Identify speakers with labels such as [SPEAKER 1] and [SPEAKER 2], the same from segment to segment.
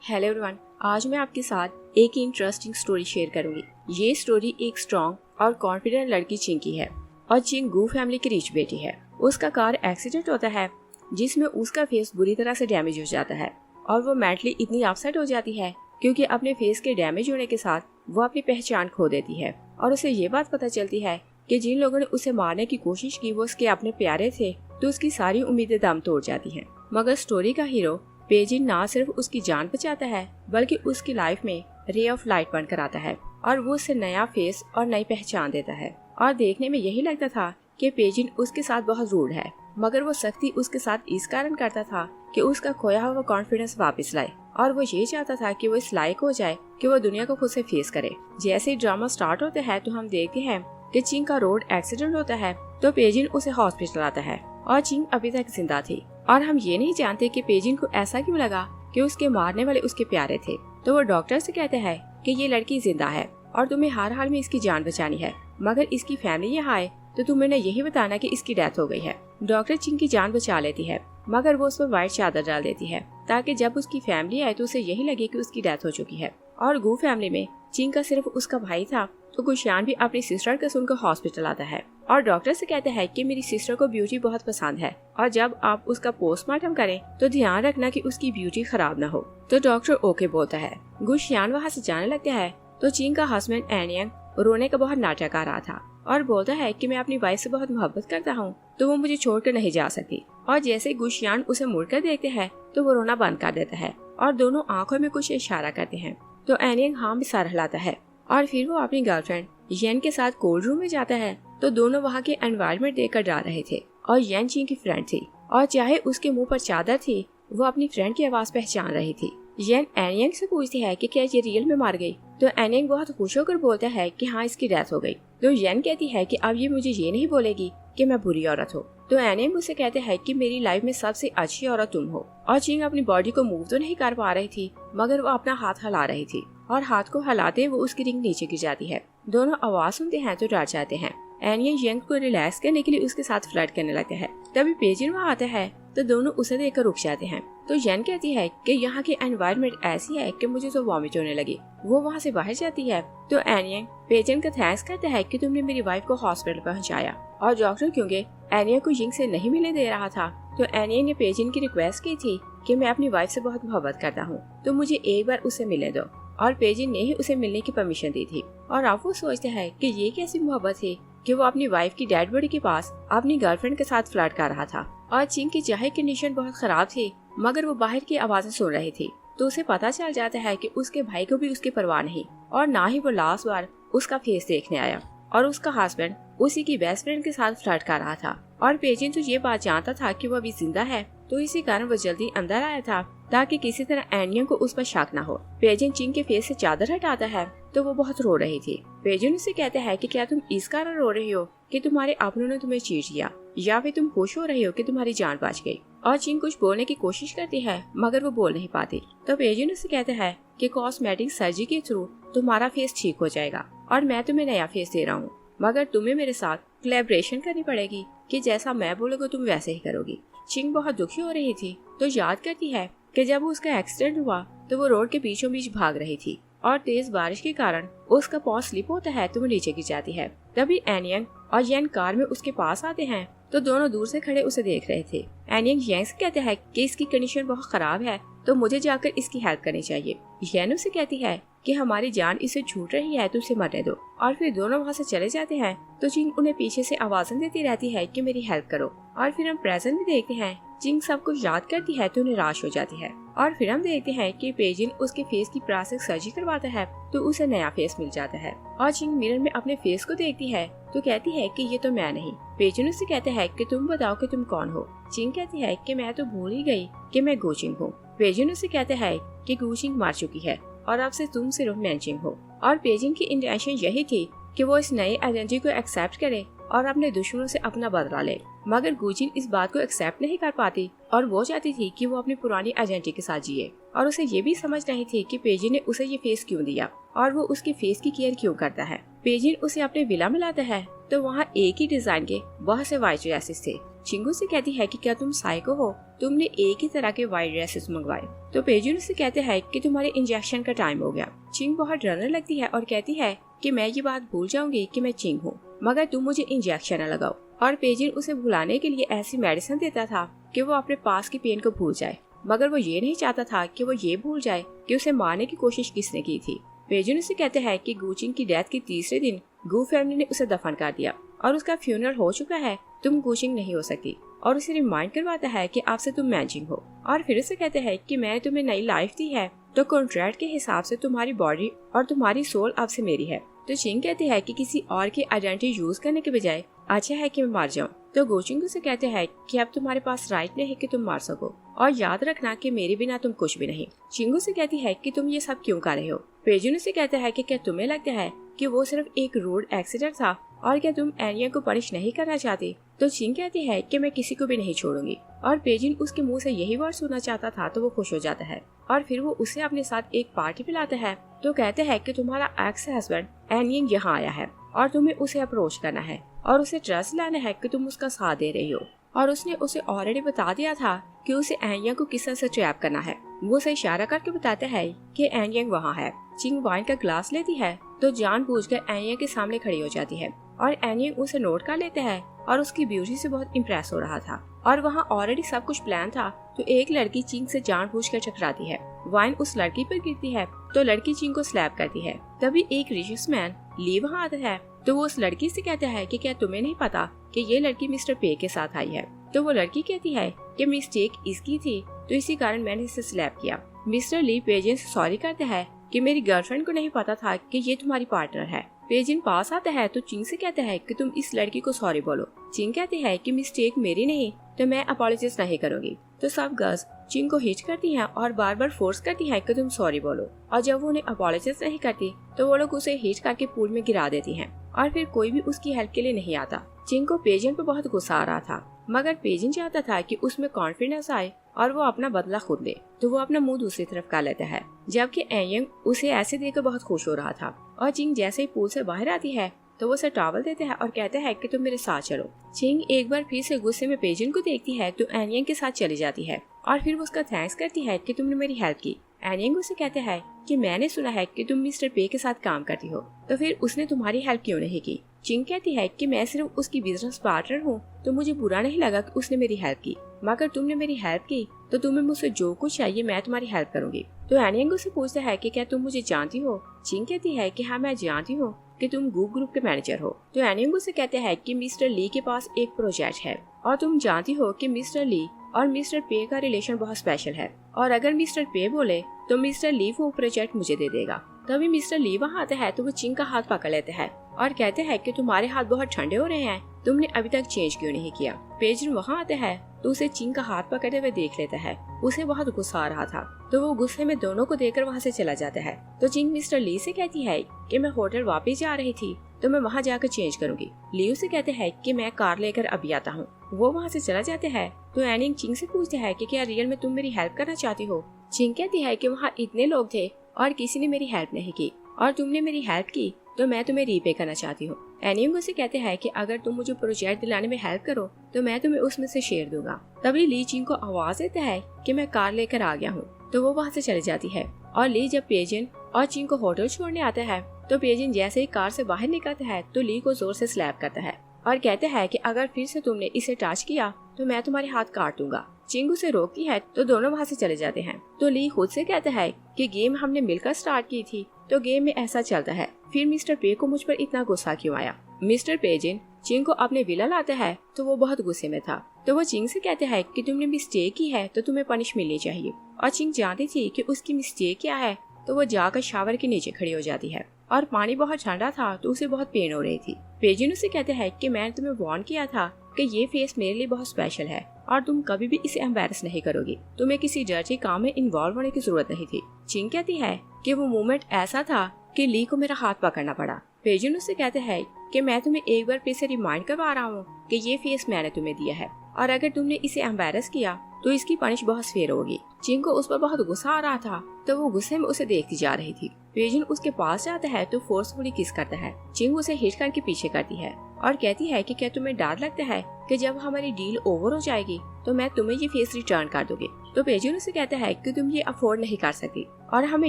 [SPEAKER 1] Hello everyone, आज मैं आपके साथ एक इंटरेस्टिंग स्टोरी शेयर करूंगी। ये स्टोरी एक स्ट्रॉन्ग और कॉन्फिडेंट लड़की चिंग की है और चिंग गू फैमिली की रिच बेटी है। उसका कार एक्सीडेंट होता है जिसमें उसका फेस बुरी तरह से डैमेज हो जाता है और वो मेंटली इतनी अपसेट हो जाती है क्योंकि अपने फेस के डैमेज होने के साथ वो अपनी पहचान खो देती है और उसे ये बात पता चलती है कि जिन लोगों ने उसे मारने की कोशिश की वो उसके अपने प्यारे थे, तो उसकी सारी उम्मीदें दम तोड़ जाती हैं। मगर स्टोरी का हीरो पेजिन ना सिर्फ उसकी जान बचाता है बल्कि उसकी लाइफ में रे ऑफ लाइट बनकर आता है और वो उसे नया फेस और नई पहचान देता है। और देखने में यही लगता था कि पेजिन उसके साथ बहुत रूड है, मगर वो सख्ती उसके साथ इस कारण करता था कि उसका खोया हुआ कॉन्फिडेंस वापस लाए और वो ये चाहता था कि वो इस लायक हो जाए कि वो दुनिया को खुद से फेस करे। जैसे ही ड्रामा स्टार्ट होता है तो हम देखते हैं कि चिंग का रोड एक्सीडेंट होता है तो पेजिन उसे हॉस्पिटल आता है और चिंग अभी तक जिंदा थी और हम ये नहीं जानते कि पेजिन को ऐसा क्यों लगा कि उसके मारने वाले उसके प्यारे थे। तो वो डॉक्टर से कहते हैं कि ये लड़की जिंदा है और तुम्हें हर हाल में इसकी जान बचानी है, मगर इसकी फैमिली यहाँ आए तो तुम्हें यही बताना कि इसकी डेथ हो गई है। डॉक्टर चिंग की जान बचा लेती है मगर वो उस पर व्हाइट चादर डाल देती है ताकि जब उसकी फैमिली आए तो उसे यही लगे कि उसकी डेथ हो चुकी है। और गू फैमिली में चिंग का सिर्फ उसका भाई था तो गुशियान भी अपनी सिस्टर को सुनकर हॉस्पिटल आता है और डॉक्टर से कहता है कि मेरी सिस्टर को ब्यूटी बहुत पसंद है और जब आप उसका पोस्टमार्टम करें तो ध्यान रखना कि उसकी ब्यूटी खराब ना हो। तो डॉक्टर ओके बोलता है। गुशियान वहाँ से जाने लगता है तो चिंग का हस्बैंड एनियंग रोने का बहुत नाटक आ रहा था और बोलता है कि मैं अपनी वाइफ से बहुत मोहब्बत करता हूँ तो वो मुझे छोड़कर नहीं जा सकती। और जैसे गुशियान उसे मुड़कर देखते हैं तो वो रोना बंद कर देता है और दोनों आंखों में कुछ इशारा करते हैं तो एनियंग हाँ में सर हिलाता है और फिर वो अपनी गर्लफ्रेंड येन के साथ कोल्ड रूम में जाता है तो दोनों वहाँ के एनवायरनमेंट देखकर डर रहे थे और येन चिंग की फ्रेंड थी और चाहे उसके मुंह पर चादर थी वो अपनी फ्रेंड की आवाज पहचान रही थी। येन एनियंग से पूछती है कि क्या ये रियल में मार गई तो एनियंग बहुत खुश होकर बोलता है कि हाँ इसकी डेथ हो गई। तो येन कहती है कि अब ये मुझे ये नहीं बोलेगी कि मैं बुरी औरत हूँ। तो एनियंग मुझसे कहते हैं कि मेरी लाइफ में सबसे अच्छी औरत तुम हो। और चिंग अपनी बॉडी को मूव तो नहीं कर पा रही थी मगर वो अपना हाथ हिला रही थी और हाथ को हिलाते वो उसकी रिंग नीचे गिर जाती है। दोनों आवाज सुनते हैं तो डर जाते हैं। एनियंग येंग को रिलैक्स करने के लिए उसके साथ फ्लर्ट करने लगता है। तभी पेजिन वहाँ आता है तो दोनों उसे देखकर रुक जाते हैं। तो येन कहती है कि यहाँ की एनवायरनमेंट ऐसी है कि मुझे तो वॉमिट होने लगी। वो वहाँ से बाहर जाती है तो एनियंग पेजिन का थैंक्स करता है कि तुमने मेरी वाइफ को हॉस्पिटल पहुँचाया। और डॉक्टर क्योंकि एनियंग को यिंग से नहीं मिलने दे रहा था तो एनियंग ने पेजिन की रिक्वेस्ट की थी कि मैं अपनी वाइफ से बहुत मोहब्बत करता हूँ तो मुझे एक बार उसे मिलने दो। और पेजिन ने ही उसे मिलने की परमिशन दी थी। और अब वो सोचता है कि ये कैसी मोहब्बत है कि वो अपनी वाइफ की डेड बॉडी के पास अपनी गर्लफ्रेंड के साथ फ्लर्ट कर रहा था। और चिंग की चाहे कंडीशन बहुत खराब थी मगर वो बाहर की आवाजें सुन रही थी तो उसे पता चल जाता है कि उसके भाई को भी उसकी परवाह नहीं और ना ही वो लास्ट बार उसका फेस देखने आया और उसका हस्बैंड उसी की बेस्ट फ्रेंड के साथ फ्लर्ट कर रहा था। और पेजिन तो ये बात जानता था कि वो अभी जिंदा है तो इसी कारण वो जल्दी अंदर आया था ताकि किसी तरह एनियंग को उस पर शक न हो। पेजिन चिंग के फेस से चादर हटाता है तो वो बहुत रो रही थी। पेजिन उसे कहता है कि क्या तुम इस कारण रो रही हो कि तुम्हारे अपनों ने तुम्हें चीट किया या फिर तुम खुश हो रही हो कि तुम्हारी जान बच गई। और चिंग कुछ बोलने की कोशिश करती है मगर वो बोल नहीं पाती। तो पेजिन उसे कहता है कि कॉस्मेटिक सर्जरी के थ्रू तुम्हारा फेस ठीक हो जाएगा और मैं तुम्हें नया फेस दे रहा हूँ, मगर तुम्हें मेरे साथ कोलैबोरेशन करनी पड़ेगी कि जैसा मैं बोलूँगा तुम वैसे ही करोगी। चिंग बहुत दुखी हो रही थी तो याद करती है कि जब उसका एक्सीडेंट हुआ तो वो रोड के बीचों बीच भाग रही थी और तेज बारिश के कारण उसका पाँव स्लिप होता है तो वो नीचे गिर जाती है। तभी एनियंग और येन कार में उसके पास आते हैं तो दोनों दूर से खड़े उसे देख रहे थे। एनियंग येन से कहते हैं कि इसकी कंडीशन बहुत खराब है तो मुझे जाकर इसकी हेल्प करनी चाहिए। येन उसे कहती है कि हमारी जान इसे छूट रही है तो उसे मरने दो। और फिर दोनों वहाँ से चले जाते हैं तो चिंग उन्हें पीछे से आवाजें देती रहती है कि मेरी हेल्प करो। और फिर हम प्रेजेंट में देखते हैं चिंग सब कुछ याद करती है तो निराश हो जाती है। और फिर हम देखते हैं कि पेजिन उसके फेस की प्लास्टिक सर्जरी करवाता है तो उसे नया फेस मिल जाता है। और चिंग मिरर में अपने फेस को देखती है तो कहती है कि ये तो मैं नहीं। पेजिन उससे कहता है कि तुम बताओ कि तुम कौन हो। चिंग कहती है कि मैं तो भूल ही गई कि मैं गुचिंग हूँ। पेजिन उससे कहता है कि गुचिंग मर चुकी है और अब से तुम सिर्फ मैचिंग हो। और पेजिन की इंटेंशन यही थी कि वो इस नए आइडेंटिटी को एक्सेप्ट करे और अपने दुश्मनों से अपना बदला ले, मगर गुचिंग इस बात को एक्सेप्ट नहीं कर पाती और वो चाहती थी कि वो अपनी पुरानी आइडेंटिटी के साथ जिए। और उसे ये भी समझ नहीं थी कि पेजिन ने उसे ये फेस क्यों दिया और वो उसके फेस की केयर क्यों करता है। पेजिन उसे अपने विला में लाता है तो वहाँ एक ही डिजाइन के बहुत से वाइट ड्रेसेस थे चिंगू से कहती है कि क्या तुम साइको हो, तुमने एक ही तरह के वाइट ड्रेसेस मंगवाए। तो पेजुन से कहते हैं कि तुम्हारे इंजेक्शन का टाइम हो गया। चिंग बहुत डरने लगती है और कहती है कि मैं ये बात भूल जाऊंगी कि मैं चिंग हूँ, मगर तुम मुझे इंजेक्शन न लगाओ। और पेजिन उसे भुलाने के लिए ऐसी मेडिसिन देता था कि वो अपने पास की पेन को भूल जाए, मगर वो ये नहीं चाहता था कि वो ये भूल जाए कि उसे मारने की कोशिश किसने की थी। पेजुन उसे कहते हैं कि गुचिंग की डेथ के तीसरे दिन गू फैमिली ने उसे दफन कर दिया और उसका फ्यूनरल हो चुका है, तुम गुचिंग नहीं हो सकती। और उसे रिमाइंड करवाता है कि आपसे तुम मैचिंग हो। और फिर उसे कहते हैं कि मैंने तुम्हें नई लाइफ दी है, तो कॉन्ट्रैक्ट के हिसाब से तुम्हारी बॉडी और तुम्हारी सोल अब से मेरी है। तो चिंग कहते हैं कि किसी और की आइडेंटिटी यूज करने के बजाय अच्छा है कि मैं मार जाऊं। तो गोचिंग उसे कहते हैं कि अब तुम्हारे पास राइट नहीं है कि तुम मार सको, और याद रखना कि मेरे बिना तुम कुछ भी नहीं। चिंगू से कहती है कि तुम ये सब क्यों कर रहे हो। पेजुन से कहता है कि क्या तुम्हें लगता है कि वो सिर्फ एक रोड एक्सीडेंट था और क्या तुम एनिया को पनिश नहीं करना चाहती। तो चिंग कहती है कि मैं किसी को भी नहीं छोड़ूंगी। और पेजिन उसके मुंह से यही वर्ड सुनना चाहता था तो वो खुश हो जाता है और फिर वो उसे अपने साथ एक पार्टी पे लाता है। तो कहते हैं कि तुम्हारा एक्स हस्बैंड एनियन यहाँ आया है और तुम्हें उसे अप्रोच करना है और उसे ट्रस्ट लाना है कि तुम उसका साथ दे रही हो। और उसने उसे ऑलरेडी बता दिया था कि उसे एनिया को किस तरह से ट्रैप करना है। वो उसे इशारा करके बताता है कि एनिया वहाँ है। चिंग वाइन का ग्लास लेती है तो जानबूझकर एनिया के सामने खड़ी हो जाती है और एनिया उसे नोट कर लेता है और उसकी ब्यूटी से बहुत इम्प्रेस हो रहा था और वहाँ ऑलरेडी सब कुछ प्लान था। तो एक लड़की चिंग से जानबूझकर टकराती है, वाइन उस लड़की पर गिरती है तो लड़की चिंग को स्लैप करती है। तभी एक रिशियस मैन ली वहाँ आता है तो वो उस लड़की से कहता है कि क्या तुम्हें नहीं पता कि ये लड़की मिस्टर पे के साथ आई है। तो वो लड़की कहती है कि मिस्टेक इसकी थी तो इसी कारण मैंने इसे स्लैप किया। मिस्टर ली पेजिन से सॉरी करता है कि मेरी गर्लफ्रेंड को नहीं पता था कि ये तुम्हारी पार्टनर है। पेजिन पास आता है तो चिंग से कहता है कि तुम इस लड़की को सॉरी बोलो। चिंग कहती है कि मिस्टेक मेरी नहीं तो मैं अपोलोजाइज नहीं करूंगी। तो सब गर्ल्स चिंग को हिट करती हैं और बार बार फोर्स करती हैं कि तुम सॉरी बोलो। और जब वो उन्हें अपोलोजाइज नहीं करती तो वो लोग उसे हिट करके पूल में गिरा देती हैं और फिर कोई भी उसकी हेल्प के लिए नहीं आता। चिंग को पेजिन पे बहुत गुस्सा आ रहा था, मगर पेजिन चाहता था कि उसमें कॉन्फिडेंस आए और वो अपना बदला खुद ले। तो वो अपना मुंह दूसरी तरफ कर लेता है, जबकि एयंग उसे ऐसे देखकर बहुत खुश हो रहा था। और चिंग जैसे ही पूल से बाहर आती है तो वो उसे टॉवल देता है और कहता है कि तुम मेरे साथ चलो। चिंग एक बार फिर से गुस्से में पेजिन को देखती है तो एनियंग के साथ चली जाती है और फिर वो उसका थैंक्स करती है कि तुमने मेरी हेल्प की। एनियंग उसे कहता है कि मैंने सुना है कि तुम मिस्टर पे के साथ काम करती हो, तो फिर उसने तुम्हारी हेल्प क्यों नहीं की। चिंग कहती है कि मैं सिर्फ उसकी बिजनेस पार्टनर हूँ तो मुझे बुरा नहीं लगा कि उसने मेरी हेल्प की, मगर तुमने मेरी हेल्प की तो तुम्हें मुझसे जो कुछ चाहिए मैं तुम्हारी हेल्प करूंगी। तो एनियंग उसे पूछता है कि क्या तुम मुझे जानती हो। चिंग कहती है कि हाँ मैं जानती हूँ कि तुम गू ग्रुप के मैनेजर हो। तो एनियंग उसे कहते हैं कि मिस्टर ली के पास एक प्रोजेक्ट है और तुम जानती हो कि मिस्टर ली और मिस्टर पे का रिलेशन बहुत स्पेशल है और अगर मिस्टर पे बोले तो मिस्टर ली वो प्रोजेक्ट मुझे दे देगा। तभी मिस्टर ली वहाँ आता है तो वो चिंग का हाथ पकड़ लेते हैं और कहते हैं कि तुम्हारे हाथ बहुत ठंडे हो रहे हैं, तुमने अभी तक चेंज क्यों नहीं किया। पेजिन वहाँ आता है तो उसे चिंग का हाथ पकड़े हुए देख लेता है। उसे बहुत गुस्सा आ रहा था तो वो गुस्से में दोनों को देखकर वहाँ से चला जाता है। तो चिंग मिस्टर ली से कहती है कि मैं होटल वापस जा रही थी तो मैं वहाँ जाकर चेंज करूंगी। ली उसे कहते हैं कि मैं कार लेकर अभी आता हूँ। वो वहाँ से चला जाते हैं तो एनिंग चिंग से पूछते है कि क्या रियल में तुम मेरी हेल्प करना चाहती हो। चिंग कहती है कि वहाँ इतने लोग थे और किसी ने मेरी हेल्प नहीं की और तुमने मेरी हेल्प की तो मैं तुम्हें रीपे करना चाहती हूँ। एनिंग उसे कहते हैं कि अगर तुम मुझे प्रोजेक्ट दिलाने में हेल्प करो तो मैं तुम्हें उसमें से शेयर दूंगा। तभी ली चिंग को आवाज देता है कि मैं कार लेकर आ गया हूँ तो वो वहाँ से चली जाती है। और ली जब पेजिन और चिंग को होटल छोड़ने आता है तो पेजिन जैसे ही कार से बाहर निकलता है तो ली को जोर से स्लैप करता है और कहते हैं कि अगर फिर से तुमने इसे टच किया तो मैं तुम्हारे हाथ काट दूंगा। चिंग उसे रोकती है तो दोनों वहाँ से चले जाते हैं। तो ली खुद से कहता है कि गेम हमने मिलकर स्टार्ट की थी तो गेम में ऐसा चलता है, फिर मिस्टर पे को मुझ पर इतना गुस्सा क्यों आया। मिस्टर पेजिन चिंग को अपने विला लाता है तो वो बहुत गुस्से में था तो वो चिंग से कहता है कि तुमने मिस्टेक की है तो तुम्हें पनिश मिलनी चाहिए। और चिंग जानती थी कि उसकी मिस्टेक क्या है तो वो जाकर शावर के नीचे खड़ी हो जाती है और पानी बहुत ठंडा था तो उसे बहुत पेन हो रही थी। पेजिन उसे कहते हैं कि मैंने तुम्हें वार्न किया था कि ये फेस मेरे लिए बहुत स्पेशल है और तुम कभी भी इसे एम्बैरस नहीं करोगी, तुम्हें किसी डर्टी काम में इन्वॉल्व होने की जरूरत नहीं थी। चिंग कहती है कि वो मोमेंट ऐसा था कि ली को मेरा हाथ पकड़ना पड़ा। पेजिन उससे कहते हैं कि मैं तुम्हें एक बार फिर से रिमाइंड करवा रहा हूँ कि ये फेस मैंने तुम्हें दिया है और अगर तुमने इसे एम्बैरस किया तो इसकी पनिश बहुत फेयर होगी। चिंग को उस पर बहुत गुस्सा आ रहा था तो वो गुस्से में उसे देखती जा रही थी। पेजिन उसके पास जाता है तो फोर्सफुली किस करता है। चिंग उसे हिट करके पीछे करती है और कहती है कि क्या तुम्हें डर लगता है कि जब हमारी डील ओवर हो जाएगी तो मैं तुम्हें ये फेस रिटर्न कर दूंगी। तो पेजिन उसे कहता है कि तुम ये अफोर्ड नहीं कर सकती और हमें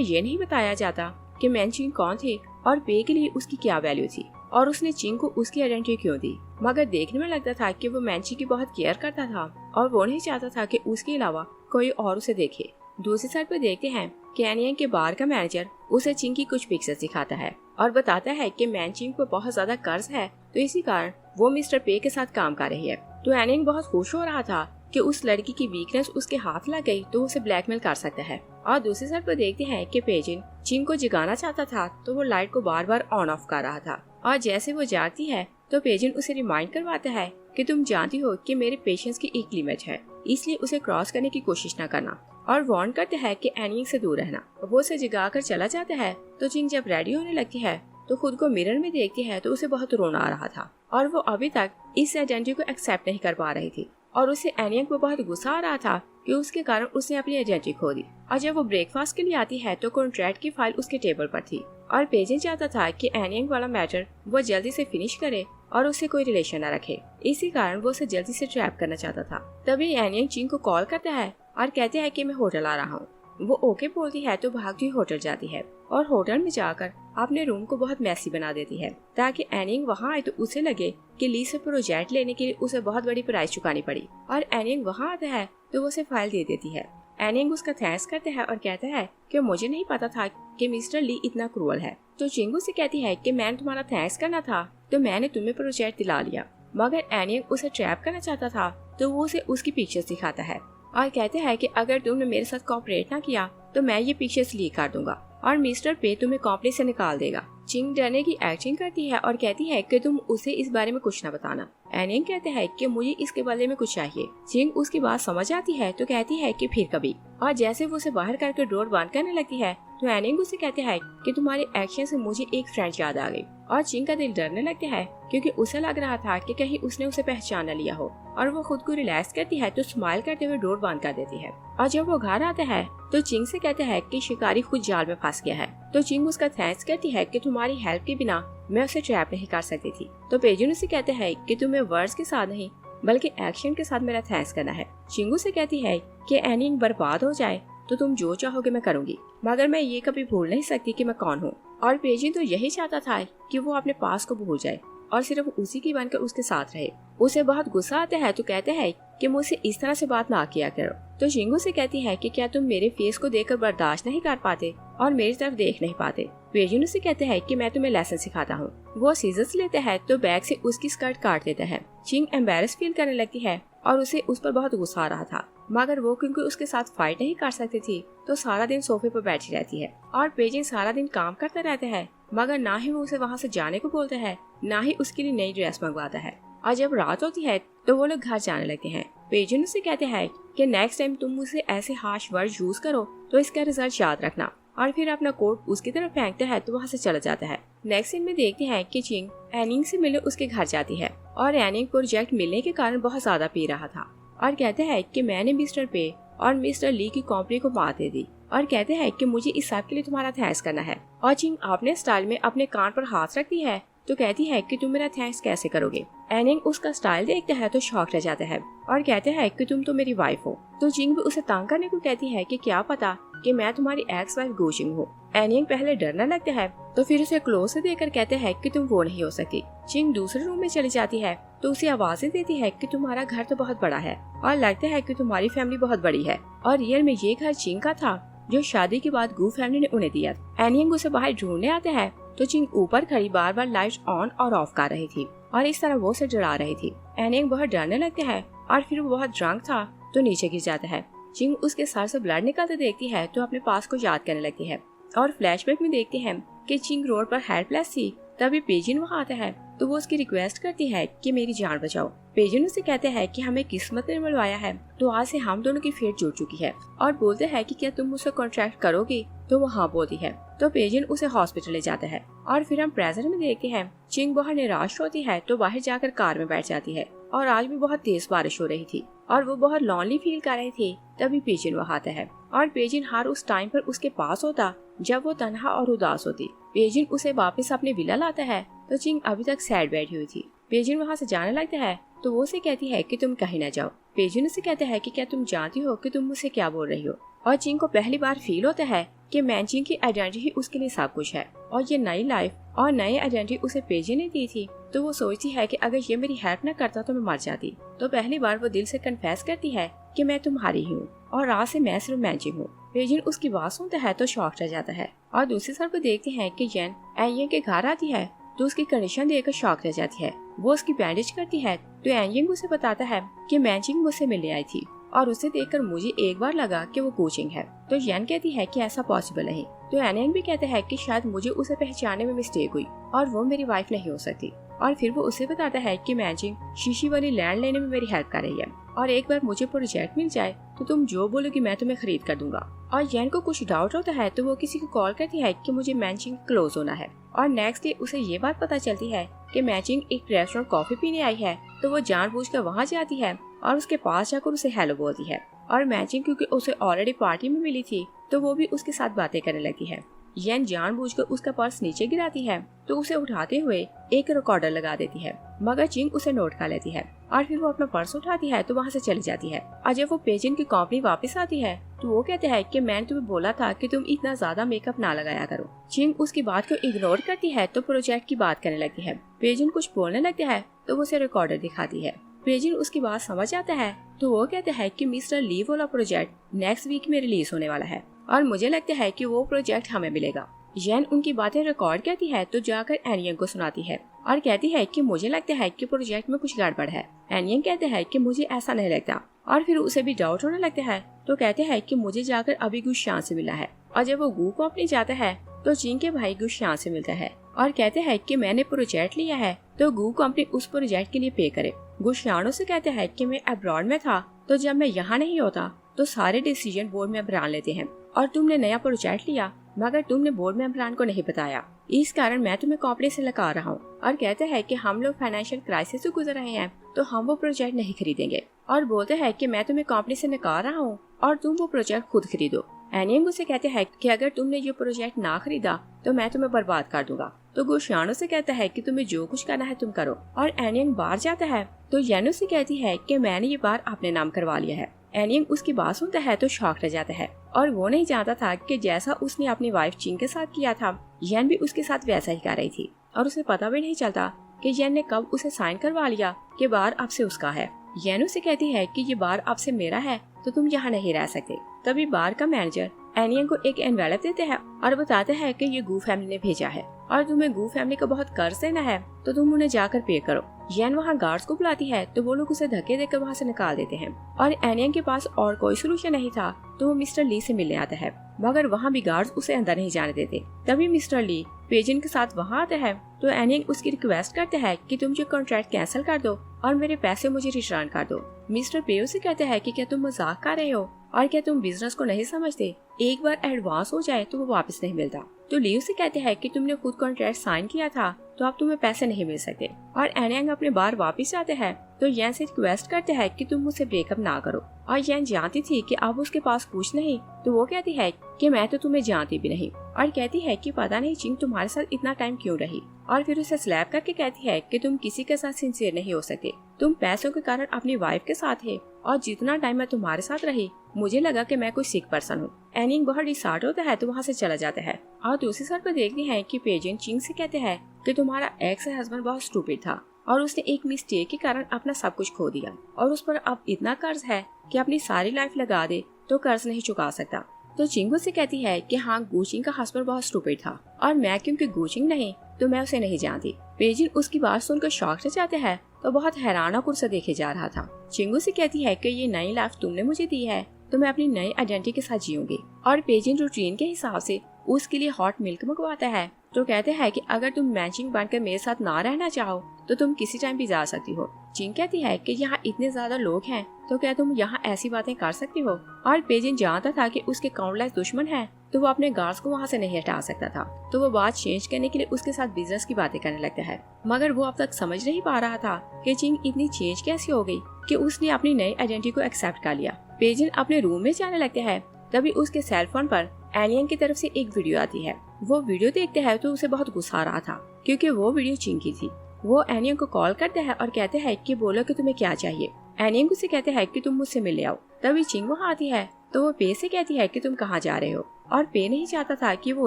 [SPEAKER 1] ये नहीं बताया जाता कि मैनचिंग कौन थे और पे के लिए उसकी क्या वैल्यू थी और उसने चिंग को उसकी आइडेंटिटी क्यों दी। मगर देखने में लगता था कि वो मैनचिंग की बहुत केयर करता था और वो नहीं चाहता था कि उसके अलावा कोई और उसे देखे। दूसरी साइड पर देखते हैं कि एनियंग के बार का मैनेजर उसे चिंग की कुछ पिक्चर्स दिखाता है और बताता है कि मैनचिंग को बहुत ज्यादा कर्ज है, तो इसी कारण वो मिस्टर पे के साथ काम कर रही है। तो एनियंग बहुत खुश हो रहा था कि उस लड़की की वीकनेस उसके हाथ लग गई तो उसे ब्लैकमेल कर सकता है। और दूसरी साइड पर देखते हैं कि पेजिन चिंग को जगाना चाहता था तो वो लाइट को बार बार ऑन ऑफ कर रहा था और जैसे वो जागती है तो पेजिन उसे रिमाइंड करवाता है कि तुम जानती हो कि मेरे पेशेंस की एक लिमिट है, इसलिए उसे क्रॉस करने की कोशिश न करना और वार्न करते हैं कि एनियंग से दूर रहना। वो उसे जगा कर चला जाता है तो चिंग जब रेडी होने लगती है तो खुद को मिरर में देखती है तो उसे बहुत रोना आ रहा था और वो अभी तक इस आइडेंटिटी को एक्सेप्ट नहीं कर पा रही थी और उसे एनियंग को बहुत गुस्सा आ रहा था कि उसके कारण उसने अपनी आइडेंटिटी खो दी। और जब वो ब्रेकफास्ट के लिए आती है तो कॉन्ट्रैक्ट की फाइल उसके टेबल पर थी और पेजिन चाहता था कि एनियंग वाला मैटर वो जल्दी से फिनिश करे और उससे कोई रिलेशन न रखे, इसी कारण वो उसे जल्दी से ट्रैप करना चाहता था। तभी एनियंग चिंग को कॉल करता है और कहते हैं कि मैं होटल आ रहा हूँ। वो ओके बोलती है तो भागती हुई होटल जाती है और होटल में जाकर अपने रूम को बहुत मैसी बना देती है ताकि एनियंग वहाँ आए तो उसे लगे कि ली से प्रोजेक्ट लेने के लिए उसे बहुत बड़ी प्राइस चुकानी पड़ी। और एनियंग वहाँ आता है तो वो उसे फाइल दे देती है। एनियंग उसका थैंक्स करता है और कहता है कि मुझे नहीं पता था कि मिस्टर ली इतना क्रूअल है। तो चिंग से कहती है कि मैंने तुम्हारा थैंक्स करना था तो मैंने तुम्हें प्रोजेक्ट दिला लिया। मगर एनियंग उसे ट्रैप करना चाहता था तो वो उसे उसकी पिक्चर्स दिखाता है और कहते हैं कि अगर तुमने मेरे साथ कोऑपरेट ना किया तो मैं ये पिक्चर्स लीक कर दूंगा और मिस्टर पे तुम्हें कंपनी से निकाल देगा। चिंग डरने की एक्टिंग करती है और कहती है कि तुम उसे इस बारे में कुछ न बताना। एनियंग कहते हैं कि मुझे इसके बदले में कुछ चाहिए। चिंग उसकी बात समझ आती है तो कहती है कि फिर कभी। और जैसे वो उसे बाहर करके डोर बंद करने लगती है तो एनियंग उसे कहते हैं कि तुम्हारे एक्शन से मुझे एक फ्रेंड याद आ गई। और चिंग का दिल डरने लगता है क्योंकि उसे लग रहा था कि कहीं उसने उसे पहचान न लिया हो और वो खुद को रिलैक्स करती है तो स्माइल करते हुए डोर बंद कर देती है। और जब वो घर आता है तो चिंग से कहते हैं कि शिकारी खुद जाल में फंस गया है। तो चिंग उसका थैंक्स करती है कि तुम्हारी हेल्प के बिना मैं उसे ट्रैप नहीं कर सकती थी। तो पेजिन उसे कहते हैं कि तुम्हें वर्ड्स के साथ नहीं बल्कि एक्शन के साथ मेरा थैंक्स करना है। चिंगू से कहती है कि एनियंग बर्बाद हो जाए तो तुम जो चाहोगे मैं करूंगी, मगर मैं ये कभी भूल नहीं सकती कि मैं कौन हूँ। और पेजिन तो यही चाहता था कि वो अपने पास को भूल जाए और सिर्फ उसी की बनकर उसके साथ रहे। उसे बहुत गुस्सा आता है तो कहते हैं कि मुझसे इस तरह से बात ना किया करो। तो चिंगू से कहती है कि क्या तुम मेरे फेस को देखकर बर्दाश्त नहीं कर पाते और मेरी तरफ देख नहीं पाते। पेजिन उसे कहते हैं कि मैं तुम्हें लेसन सिखाता हूँ। वो सीजर्स लेता है तो बैग से उसकी स्कर्ट काट देता है। चिंग एम्बैरेस फील करने लगती है और उसे उस पर बहुत गुस्सा आ रहा था, मगर वो क्योंकि उसके साथ फाइट नहीं कर सकती थी तो सारा दिन सोफे पर बैठी रहती है। और पेजिन सारा दिन काम करता रहता है, मगर ना ही वो उसे वहाँ से जाने को बोलता है ना ही उसके लिए नई ड्रेस मंगवाता है। और जब रात होती है तो वो लोग घर जाने लगते हैं। पेजिन उसे कहते हैं कि नेक्स्ट टाइम तुम मुझसे ऐसे हार्श वर्ड यूज करो तो इसका रिजल्ट याद रखना। और फिर अपना कोट उसकी तरफ फेंकता है तो वहाँ से चला जाता है। नेक्स्ट सीन में देखते हैं कि चिंग एनिंग से मिले उसके घर जाती है और एनिंग प्रोजेक्ट मिलने के कारण बहुत ज्यादा पी रहा था और कहते हैं कि मैंने मिस्टर पे और मिस्टर ली की कंपनी को बात दे दी और कहते हैं कि मुझे इस सब के लिए तुम्हारा थैंक्स करना है। और चिंग अपने स्टाइल में अपने कान पर हाथ रखती है तो कहती है कि तुम मेरा थैंक्स कैसे करोगे। एनिंग उसका स्टाइल देखता है तो शॉक रह जाता है और कहते हैं कि तुम तो मेरी वाइफ हो। तो चिंग भी उसे तंग करने को कहती है कि क्या पता कि मैं तुम्हारी एक्स वाइफ गोचिंग हूँ। एनिंग पहले डरने लगता है तो फिर उसे क्लोज से देखकर कहते हैं कि तुम वो नहीं हो सकती। चिंग दूसरे रूम में चली जाती है तो उसे आवाजें देती है कि तुम्हारा घर तो बहुत बड़ा है और लगता है कि तुम्हारी फैमिली बहुत बड़ी है। और रियल में ये घर चिंग का था जो शादी के बाद गू फैमिली ने उन्हें दिया। एनिंग उसे बाहर ढूंढने आता है तो चिंग ऊपर खड़ी बार बार लाइट ऑन और ऑफ कर रही थी और इस तरह वो उसे डरा रही थी। एनिंग बहुत डरने लगता है और फिर वो बहुत ड्रंक था तो नीचे गिर जाता है। चिंग उसके सर से ब्लड निकलते देखती है तो अपने पास को याद करने लगती है और फ्लैशबैक में देखते हैं कि चिंग रोड पर हेल्पलेस थी। तभी पेजिन वहाँ आता है तो वो उसकी रिक्वेस्ट करती है कि मेरी जान बचाओ। पेजिन उसे कहते हैं कि हमें किस्मत ने मिलवाया है तो आज से हम दोनों की फेट जुड़ चुकी है और बोलते हैं कि क्या तुम मुझसे कॉन्ट्रैक्ट करोगी। तो वो हाँ बोलती है तो पेजिन उसे हॉस्पिटल ले जाता है। और फिर हम प्रेजेंट में देखते हैं चिंग बहुत निराश होती है तो बाहर जाकर कार में बैठ जाती है और आज भी बहुत तेज बारिश हो रही थी और वो बहुत लॉनली फील कर रही थी। तभी पेजिन वहाँ आता है और पेजिन हर उस टाइम पर उसके पास होता जब वो तन्हा और उदास होती। पेजिन उसे वापस अपने विला लाता है तो चिंग अभी तक सैड बैठी हुई थी। पेजिन वहाँ से जाने लगता है तो वो उसे कहती है कि तुम कहीं ना जाओ। पेजिन उसे कहता है कि क्या तुम जानती हो कि तुम मुझसे क्या बोल रही हो। और चिंग को पहली बार फील होता है कि मैनचिंग की आइडेंटिटी ही उसके लिए सब कुछ है और ये नई लाइफ और नई आइडेंटिटी उसे पेजिन ने दी थी। तो वो सोचती है कि अगर ये मेरी हेल्प न करता तो मैं मर जाती। तो पहली बार वो दिल से कन्फेस करती है कि मैं तुम्हारी ही हूँ और रात से मैं सिर्फ मैनचिंग हूँ। पेजिन उसकी बात सुनता है तो शॉक रह जाता है। और दूसरी तरफ देखते हैं कि येन एनयंग के घर आती है तो उसकी कंडीशन देखकर शॉक रह जाती है। वो उसकी बैंडेज करती है तो एनयंग उसे बताता है कि मैनचिंग मुझसे मिलने आई थी और उसे देखकर मुझे एक बार लगा कि वो कोचिंग है। तो येन कहती है कि ऐसा पॉसिबल नहीं। तो एनयंग भी कहता है कि शायद मुझे उसे पहचानने में मिस्टेक हुई और वो मेरी वाइफ नहीं हो सकती। और फिर वो उसे बताता है कि मैनचिंग शीशी वाली लैंड लेने में मेरी हेल्प कर रही है और एक बार मुझे प्रोजेक्ट मिल जाए तो तुम जो बोलोगी मैं तुम्हें खरीद कर दूंगा। और येन को कुछ डाउट होता है तो वो किसी को कॉल करती है कि मुझे मैनचिंग क्लोज होना है। और नेक्स्ट डे उसे ये बात पता चलती है कि मैनचिंग एक रेस्टोरेंट कॉफी पीने आई है। तो वो जानबूझकर वहाँ जाती है और उसके पास जाकर उसे हेलो बोलती है। और मैनचिंग क्योंकि उसे ऑलरेडी पार्टी में मिली थी तो वो भी उसके साथ बातें करने लगती है। येन जानबूझकर उसका पर्स नीचे गिराती है तो उसे उठाते हुए एक रिकॉर्डर लगा देती है, मगर चिंग उसे नोट कर लेती है। और फिर वो अपना पर्स उठाती है तो वहाँ से चली जाती है। और जब वो पेजिन की कंपनी वापस आती है तो वो कहते हैं कि मैंने तुम्हें बोला था कि तुम इतना ज्यादा मेकअप ना लगाया करो। चिंग उसकी बात को इग्नोर करती है तो प्रोजेक्ट की बात करने लगती है। पेजिन कुछ बोलने लगता है तो वो उसे रिकॉर्डर दिखाती है। पेजिन उसकी बात समझ आता है तो वो कहते हैं कि मिस्टर ली वाला प्रोजेक्ट नेक्स्ट वीक में रिलीज होने वाला है और मुझे लगता है कि वो प्रोजेक्ट हमें मिलेगा। येन उनकी बातें रिकॉर्ड करती है तो जाकर एनयंग को सुनाती है और कहती है कि मुझे लगता है कि प्रोजेक्ट में कुछ गड़बड़ है। एनयंग कहते हैं कि मुझे ऐसा नहीं लगता और फिर उसे भी डाउट होने लगता है तो कहते हैं कि मुझे जाकर अभी गुशान से मिला है। और जब वो गू को अपने जाता है तो चिंग के भाई गुशान से मिलता है और कहते हैं कि मैंने प्रोजेक्ट लिया है तो गू कंपनी उस प्रोजेक्ट के लिए पे करे। गुशानो से कहते हैं कि मैं अब्रॉड में था तो जब मैं यहाँ नहीं होता तो सारे डिसीजन बोर्ड मेंबरान लेते हैं और तुमने नया प्रोजेक्ट लिया मगर तुमने बोर्ड मेंबरान को नहीं बताया, इस कारण मैं तुम्हें कंपनी से लगा रहा हूँ। और कहते हैं कि हम लोग फाइनेंशियल क्राइसिस से गुजर रहे हैं तो हम वो प्रोजेक्ट नहीं खरीदेंगे और बोलते हैं कि मैं तुम्हें कंपनी से निकाल रहा हूँ और तुम वो प्रोजेक्ट खुद खरीदो। एनयंग उसे कहते हैं कि अगर तुमने ये प्रोजेक्ट ना खरीदा तो मैं तुम्हें बर्बाद कर दूंगा। तो गुशानो से कहता है कि तुम्हें जो कुछ करना है तुम करो। और एनयंग बाहर जाता है तो येनो से कहती है कि मैंने ये बार अपने नाम करवा लिया है। एनयंग उसकी बात सुनता है तो शॉक रह जाता है और वो नहीं जानता था कि जैसा उसने अपनी वाइफ चिंग के साथ किया था येन भी उसके साथ वैसा ही कर रही थी। और उसे पता भी नहीं चलता कि येन ने कब उसे साइन करवा लिया कि बार अब से उसका है। येन उसे कहती है कि ये बार अब से मेरा है तो तुम यहाँ नहीं रह सकते। तभी बार का मैनेजर एनयंग को एक एनवेलप देते हैं और बताते हैं कि ये गू फैमिली ने भेजा है और तुम्हें गू फैमिली को बहुत कर्ज देना है तो तुम उन्हें जाकर पे करो। येन वहाँ गार्ड्स को बुलाती है तो वो लोग उसे धक्के देकर वहाँ से निकाल देते हैं। और एनयंग के पास और कोई सोल्यूशन नहीं था तो वो मिस्टर ली से मिलने आता है मगर वहाँ भी गार्ड्स उसे अंदर नहीं जाने देते। तभी मिस्टर ली पेजिन के साथ वहाँ आता है तो एनयंग उसकी रिक्वेस्ट करते हैं कि तुम जो कॉन्ट्रैक्ट कैंसिल कर दो और मेरे पैसे मुझे रिटर्न कर दो। मिस्टर पेयो से कहते हैं कि क्या तुम मजाक कर रहे हो और क्या तुम बिजनेस को नहीं समझते, एक बार एडवांस हो जाए तो वो वापस नहीं मिलता। तो लीव से कहते हैं कि तुमने खुद कॉन्ट्रैक्ट साइन किया था तो अब तुम्हें पैसे नहीं मिल सकते। और एनयंग अपने बार वापस आते हैं तो येन से रिक्वेस्ट करते हैं कि तुम मुझसे ब्रेकअप ना करो। और येन जानती थी कि अब उसके पास कुछ नहीं तो वो कहती है कि मैं तो तुम्हें जानती भी नहीं और कहती है कि पता नहीं चिंग तुम्हारे साथ इतना टाइम क्यों रही। और फिर उसे स्लैप करके कहती है कि तुम किसी के साथ सिंसियर नहीं हो सकते, तुम पैसों के कारण अपनी वाइफ के साथ है और जितना टाइम मैं तुम्हारे साथ रही मुझे लगा कि मैं कोई सिक पर्सन हूँ। एनिंग बहुत डिसार्ट होता है तो वहाँ से चला जाता है। और दूसरी साइड पर देखते हैं कि पेजेंट चिंग से कहते हैं कि तुम्हारा एक्स हस्बैंड बहुत स्टूपिड था और उसने एक मिस्टेक के कारण अपना सब कुछ खो दिया और उस पर अब इतना कर्ज है कि अपनी सारी लाइफ लगा दे तो कर्ज नहीं चुका सकता। तो चिंग से कहती है कि हाँ गुचिंग का हस्बैंड बहुत स्टूपिड था और मैं क्योंकि गुचिंग नहीं तो मैं उसे नहीं जानती। पेजिन उसकी बात सुनकर शॉक से जाते हैं तो बहुत हैरानकुर से देखे जा रहा था। चिंगू से कहती है कि ये नई लाइफ तुमने मुझे दी है तो मैं अपनी नई आइडेंटिटी के साथ जीऊंगी। और पेजिन रूटीन के हिसाब से उसके लिए हॉट मिल्क मंगवाता है तो कहते हैं कि अगर तुम मैचिंग बनकर मेरे साथ ना रहना चाहो तो तुम किसी टाइम भी जा सकती हो। चिंग कहती है कि यहाँ इतने ज्यादा लोग हैं तो क्या तुम यहाँ ऐसी बातें कर सकती हो। और पेजिन जानता था कि उसके काउंटलेस दुश्मन है तो वो अपने गार्ड्स को वहाँ से नहीं हटा सकता था तो वो बात चेंज करने के लिए उसके साथ बिजनेस की बातें करने लगता है। मगर वो अब तक समझ नहीं पा रहा था कि चिंग इतनी चेंज कैसे हो गई कि उसने अपनी नई आइडेंटिटी को एक्सेप्ट कर लिया। पेजिन अपने रूम में जाने लगता है तभी उसके सेल फोन पर एलियन की तरफ से एक वीडियो आती है। वो वीडियो देखते हैं तो उसे बहुत गुस्सा आ रहा था क्योंकि वो वीडियो चिंग की थी। वो एनियंग को कॉल करता है और कहते हैं कि बोलो कि तुम्हें क्या चाहिए। एनियंग उसे कहते हैं कि तुम मुझसे मिलने आओ। तभी चिंग वहाँ आती है तो वो पे से कहती है कि तुम कहाँ जा रहे हो, और पे नहीं चाहता था कि वो